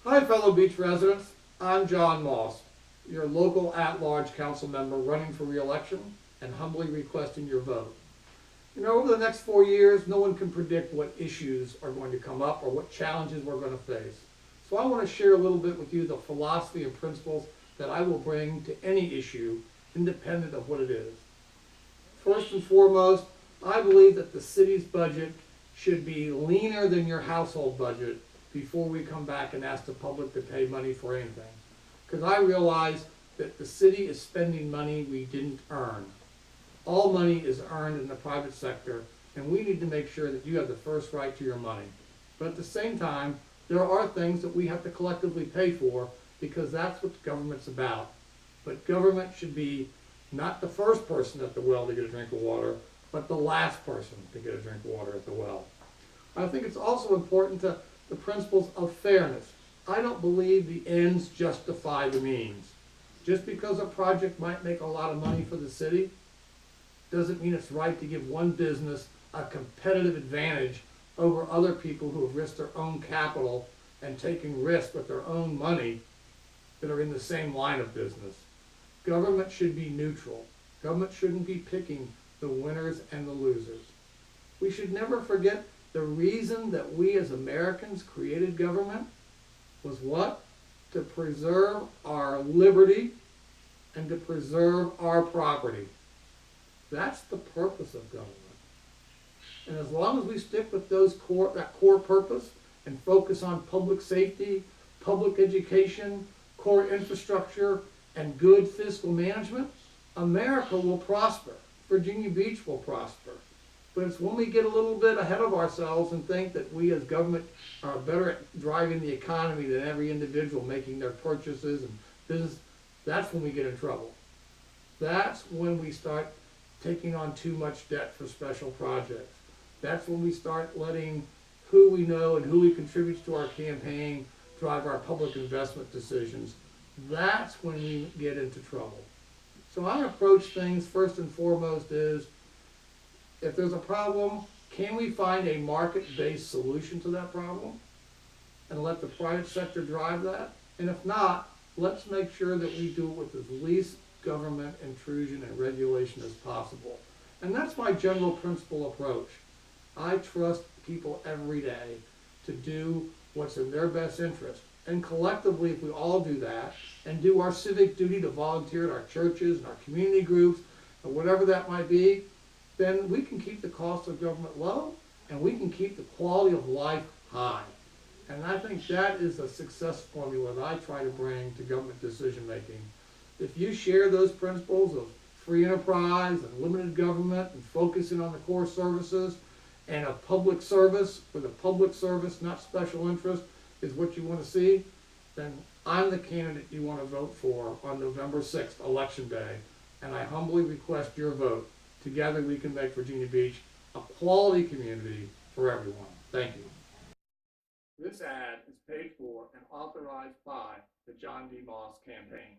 Hi, fellow beach residents. I'm John Moss, your local at-large council member running for re-election and humbly requesting your vote. Over the next 4 years, no one can predict what issues are going to come up or what challenges we're going to face. So I want to share a little bit with you the philosophy and principles that I will bring to any issue, independent of what it is. First and foremost, I believe that the city's budget should be leaner than your household budget before we come back and ask the public to pay money for anything. Because I realize that the city is spending money we didn't earn. All money is earned in the private sector, and we need to make sure that you have the first right to your money. But at the same time, there are things that we have to collectively pay for because that's what government's about. But government should be not the first person at the well to get a drink of water, but the last person to get a drink of water at the well. I think it's also important to the principles of fairness. I don't believe the ends justify the means. Just because a project might make a lot of money for the city doesn't mean it's right to give one business a competitive advantage over other people who have risked their own capital and taking risks with their own money that are in the same line of business. Government should be neutral. Government shouldn't be picking the winners and the losers. We should never forget the reason that we as Americans created government was what? To preserve our liberty and to preserve our property. That's the purpose of government. And as long as we stick with that core purpose and focus on public safety, public education, core infrastructure, and good fiscal management, America will prosper. Virginia Beach will prosper. But it's when we get a little bit ahead of ourselves and think that we as government are better at driving the economy than every individual making their purchases and business, that's when we get in trouble. That's when we start taking on too much debt for special projects. That's when we start letting who we know and who contributes to our campaign drive our public investment decisions. That's when we get into trouble. So our approach things first and foremost is, if there's a problem, can we find a market-based solution to that problem and let the private sector drive that? And if not, let's make sure that we do it with as least government intrusion and regulation as possible. And that's my general principle approach. I trust people every day to do what's in their best interest. And collectively, if we all do that and do our civic duty to volunteer at our churches and our community groups, or whatever that might be, then we can keep the cost of government low and we can keep the quality of life high. And I think that is a success formula that I try to bring to government decision making. If you share those principles of free enterprise and limited government and focusing on the core services and a public service, where the public service, not special interest, is what you want to see, then I'm the candidate you want to vote for on November 6th, Election Day. And I humbly request your vote. Together we can make Virginia Beach a quality community for everyone. Thank you. This ad is paid for and authorized by the John D. Moss campaign.